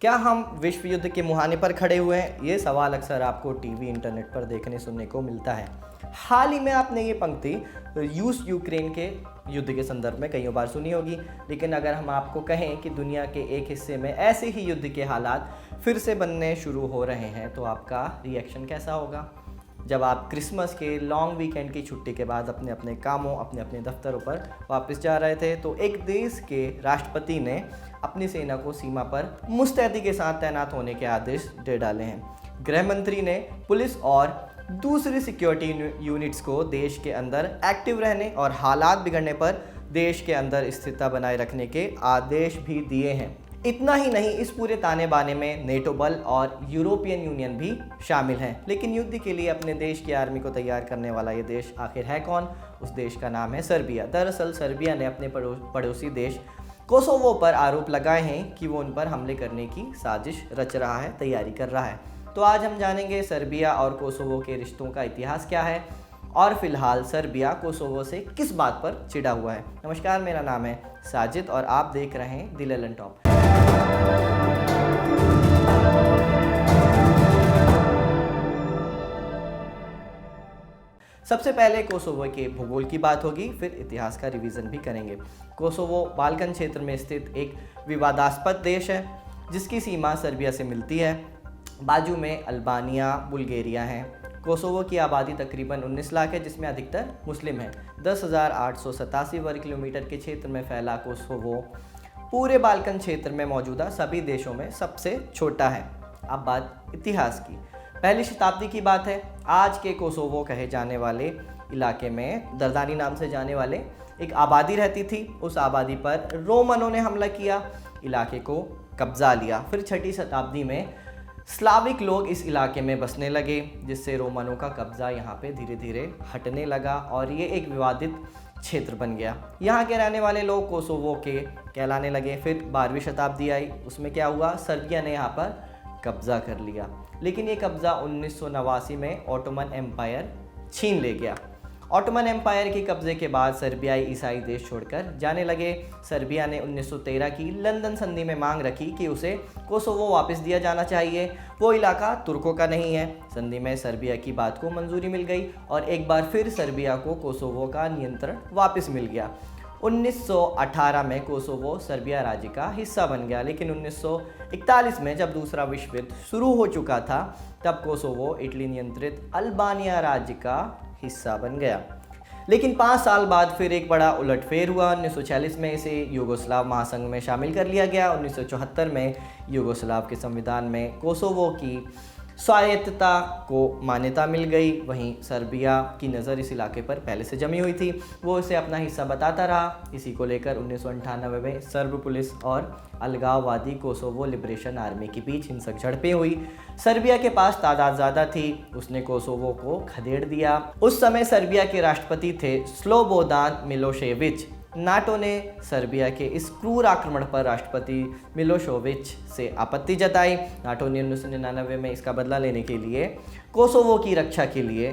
क्या हम विश्व युद्ध के मुहाने पर खड़े हुए हैं? ये सवाल अक्सर आपको टीवी इंटरनेट पर देखने सुनने को मिलता है। हाल ही में आपने ये पंक्ति रूस यूक्रेन के युद्ध के संदर्भ में कई बार सुनी होगी, लेकिन अगर हम आपको कहें कि दुनिया के एक हिस्से में ऐसे ही युद्ध के हालात फिर से बनने शुरू हो रहे हैं तो आपका रिएक्शन कैसा होगा? जब आप क्रिसमस के लॉन्ग वीकेंड की छुट्टी के बाद अपने अपने कामों, अपने अपने दफ्तरों पर वापस जा रहे थे तो एक देश के राष्ट्रपति ने अपनी सेना को सीमा पर मुस्तैदी के साथ तैनात होने के आदेश दे डाले हैं। गृह मंत्री ने पुलिस और दूसरी सिक्योरिटी यूनिट्स को देश के अंदर एक्टिव रहने और हालात बिगड़ने पर देश के अंदर स्थिरता बनाए रखने के आदेश भी दिए हैं। इतना ही नहीं, इस पूरे ताने बाने में नेटो बल और यूरोपियन यूनियन भी शामिल हैं। लेकिन युद्ध के लिए अपने देश की आर्मी को तैयार करने वाला ये देश आखिर है कौन? उस देश का नाम है सर्बिया। दरअसल सर्बिया ने अपने पड़ोसी देश कोसोवो पर आरोप लगाए हैं कि वो उन पर हमले करने की साजिश रच रहा है, तैयारी कर रहा है। तो आज हम जानेंगे सर्बिया और कोसोवो के रिश्तों का इतिहास क्या है और फिलहाल सर्बिया कोसोवो से किस बात पर चिढ़ा हुआ है। नमस्कार, मेरा नाम है साजिद और आप देख रहे हैं द ललन टॉप। सबसे पहले कोसोवो के भूगोल की बात होगी, फिर इतिहास का रिवीजन भी करेंगे। कोसोवो बाल्कन क्षेत्र में स्थित एक विवादास्पद देश है जिसकी सीमा सर्बिया से मिलती है। बाजू में अल्बानिया, बुल्गारिया हैं। कोसोवो की आबादी तकरीबन 19 लाख है जिसमें अधिकतर मुस्लिम हैं। 10,887 वर्ग किलोमीटर के क्षेत्र में फैला कोसोवो पूरे बाल्कन क्षेत्र में मौजूदा सभी देशों में सबसे छोटा है। अब बात इतिहास की। पहली शताब्दी की बात है। आज के कोसोवो कहे जाने वाले इलाके में दरदानी नाम से जाने वाले एक आबादी रहती थी। उस आबादी पर रोमनों ने हमला किया, इलाके को कब्जा लिया। फिर 6ठी शताब्दी में स्लाविक लोग इस इलाके में बसने लगे, जिससे रोमनों का कब्जा यहाँ पे धीरे धीरे हटने लगा और ये एक विवादित क्षेत्र बन गया। यहाँ के रहने वाले लोग कोसोवो के कहलाने लगे। फिर 12वीं शताब्दी आई, उसमें क्या हुआ? सर्बिया ने यहाँ पर कब्जा कर लिया, लेकिन ये कब्जा 1989 में ऑटोमन एम्पायर छीन ले गया। ऑटोमन एम्पायर के कब्जे के बाद सर्बियाई ईसाई देश छोड़कर जाने लगे। सर्बिया ने 1913 की लंदन संधि में मांग रखी कि उसे कोसोवो वापस दिया जाना चाहिए, वो इलाका तुर्कों का नहीं है। संधि में सर्बिया की बात को मंजूरी मिल गई और एक बार फिर सर्बिया को कोसोवो का नियंत्रण वापस मिल गया। 1918 में कोसोवो सर्बिया राज्य का हिस्सा बन गया, लेकिन 1941 में जब दूसरा विश्व युद्ध शुरू हो चुका था तब कोसोवो इटली नियंत्रित अल्बानिया राज्य का हिस्सा बन गया। लेकिन 5 साल बाद फिर एक बड़ा उलटफेर हुआ। 1946 में इसे यूगोस्लाव महासंघ में शामिल कर लिया गया। 1974 में यूगोस्लाव के संविधान में कोसोवो की स्वायत्तता को मान्यता मिल गई। वहीं सर्बिया की नज़र इस इलाके पर पहले से जमी हुई थी, वो इसे अपना हिस्सा बताता रहा। इसी को लेकर 1998 में सर्ब पुलिस और अलगाववादी कोसोवो लिबरेशन आर्मी के बीच हिंसक झड़पें हुई। सर्बिया के पास तादाद ज़्यादा थी, उसने कोसोवो को खदेड़ दिया। उस समय सर्बिया के राष्ट्रपति थे स्लोबोदान मिलोशेविच। नाटो ने सर्बिया के इस क्रूर आक्रमण पर राष्ट्रपति मिलोशेविच से आपत्ति जताई। नाटो ने 1999 में इसका बदला लेने के लिए कोसोवो की रक्षा के लिए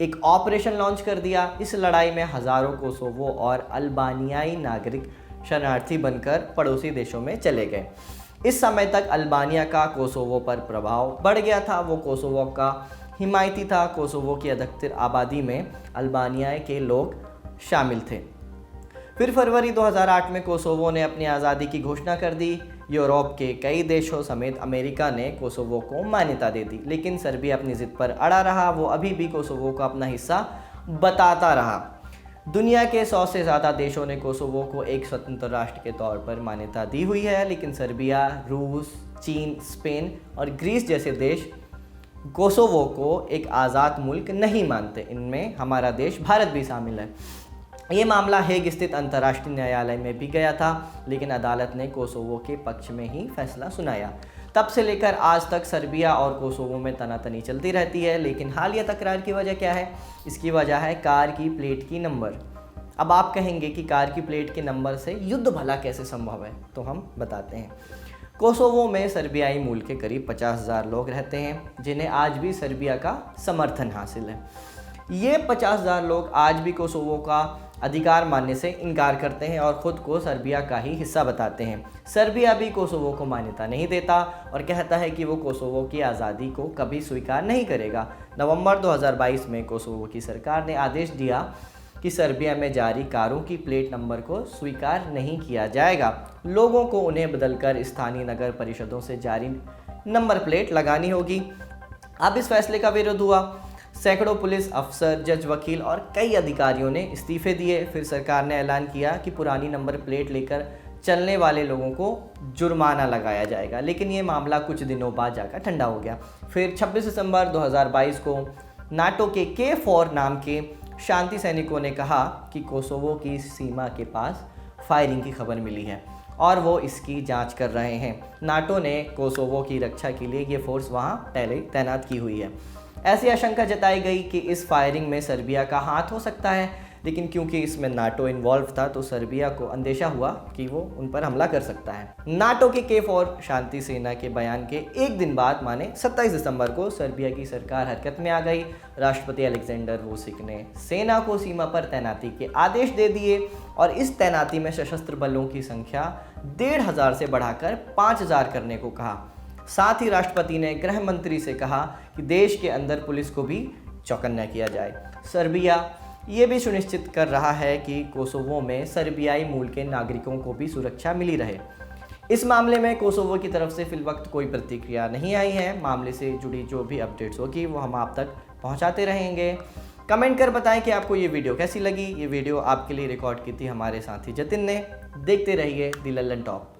एक ऑपरेशन लॉन्च कर दिया। इस लड़ाई में हज़ारों कोसोवो और अल्बानियाई नागरिक शरणार्थी बनकर पड़ोसी देशों में चले गए। इस समय तक अल्बानिया का कोसोवो पर प्रभाव बढ़ गया था, वो कोसोवो का हिमायती था। कोसोवो की अधिकतर आबादी में अल्बानिया के लोग शामिल थे। फिर फरवरी 2008 में कोसोवो ने अपनी आज़ादी की घोषणा कर दी। यूरोप के कई देशों समेत अमेरिका ने कोसोवो को मान्यता दे दी, लेकिन सर्बिया अपनी जिद पर अड़ा रहा। वो अभी भी कोसोवो को अपना हिस्सा बताता रहा। दुनिया के 100 से ज़्यादा देशों ने कोसोवो को एक स्वतंत्र राष्ट्र के तौर पर मान्यता दी हुई है, लेकिन सर्बिया, रूस, चीन, स्पेन और ग्रीस जैसे देश कोसोवो को एक आज़ाद मुल्क नहीं मानते। इनमें हमारा देश भारत भी शामिल है। ये मामला हेग स्थित अंतर्राष्ट्रीय न्यायालय में भी गया था, लेकिन अदालत ने कोसोवो के पक्ष में ही फैसला सुनाया। तब से लेकर आज तक सर्बिया और कोसोवो में तनातनी चलती रहती है। लेकिन हालिया तकरार की वजह क्या है? इसकी वजह है कार की प्लेट की नंबर। अब आप कहेंगे कि कार की प्लेट के नंबर से युद्ध भला कैसे संभव है, तो हम बताते हैं। कोसोवो में सर्बियाई मूल के करीब 50,000 लोग रहते हैं, जिन्हें आज भी सर्बिया का समर्थन हासिल है। ये 50,000 लोग आज भी कोसोवो का अधिकार मानने से इनकार करते हैं और ख़ुद को सर्बिया का ही हिस्सा बताते हैं। सर्बिया भी कोसोवो को मान्यता नहीं देता और कहता है कि वो कोसोवो की आज़ादी को कभी स्वीकार नहीं करेगा। नवंबर 2022 में कोसोवो की सरकार ने आदेश दिया कि सर्बिया में जारी कारों की प्लेट नंबर को स्वीकार नहीं किया जाएगा। लोगों को उन्हें बदलकर स्थानीय नगर परिषदों से जारी नंबर प्लेट लगानी होगी। अब इस फैसले का विरोध हुआ। सैकड़ों पुलिस अफसर, जज, वकील और कई अधिकारियों ने इस्तीफे दिए। फिर सरकार ने ऐलान किया कि पुरानी नंबर प्लेट लेकर चलने वाले लोगों को जुर्माना लगाया जाएगा, लेकिन ये मामला कुछ दिनों बाद जाकर ठंडा हो गया। फिर 26 दिसंबर 2022 को नाटो के K4 नाम के शांति सैनिकों ने कहा कि कोसोवो की सीमा के पास फायरिंग की खबर मिली है और वो इसकी जांच कर रहे हैं। नाटो ने कोसोवो की रक्षा के लिए ये फोर्स वहाँ पहले तैनात की हुई है। ऐसी आशंका जताई गई कि इस फायरिंग में सर्बिया का हाथ हो सकता है, लेकिन क्योंकि इसमें नाटो इन्वॉल्व था तो सर्बिया को अंदेशा हुआ कि वो उन पर हमला कर सकता है। नाटो के K4 शांति सेना के बयान के एक दिन बाद माने 27 दिसंबर को सर्बिया की सरकार हरकत में आ गई। राष्ट्रपति अलेक्जेंडर वुसिक ने सेना को सीमा पर तैनाती के आदेश दे दिए और इस तैनाती में सशस्त्र बलों की संख्या 1500 से बढ़ाकर 5000 करने को कहा। साथ ही राष्ट्रपति ने गृह मंत्री से कहा कि देश के अंदर पुलिस को भी चौकन्ना किया जाए। सर्बिया ये भी सुनिश्चित कर रहा है कि कोसोवो में सर्बियाई मूल के नागरिकों को भी सुरक्षा मिली रहे। इस मामले में कोसोवो की तरफ से फिलवक्त कोई प्रतिक्रिया नहीं आई है। मामले से जुड़ी जो भी अपडेट्स होगी वो हम आप तक पहुंचाते रहेंगे। कमेंट कर बताएं कि आपको ये वीडियो कैसी लगी। ये वीडियो आपके लिए रिकॉर्ड की थी हमारे साथी जतिन ने। देखते रहिए द लल्लन टॉप।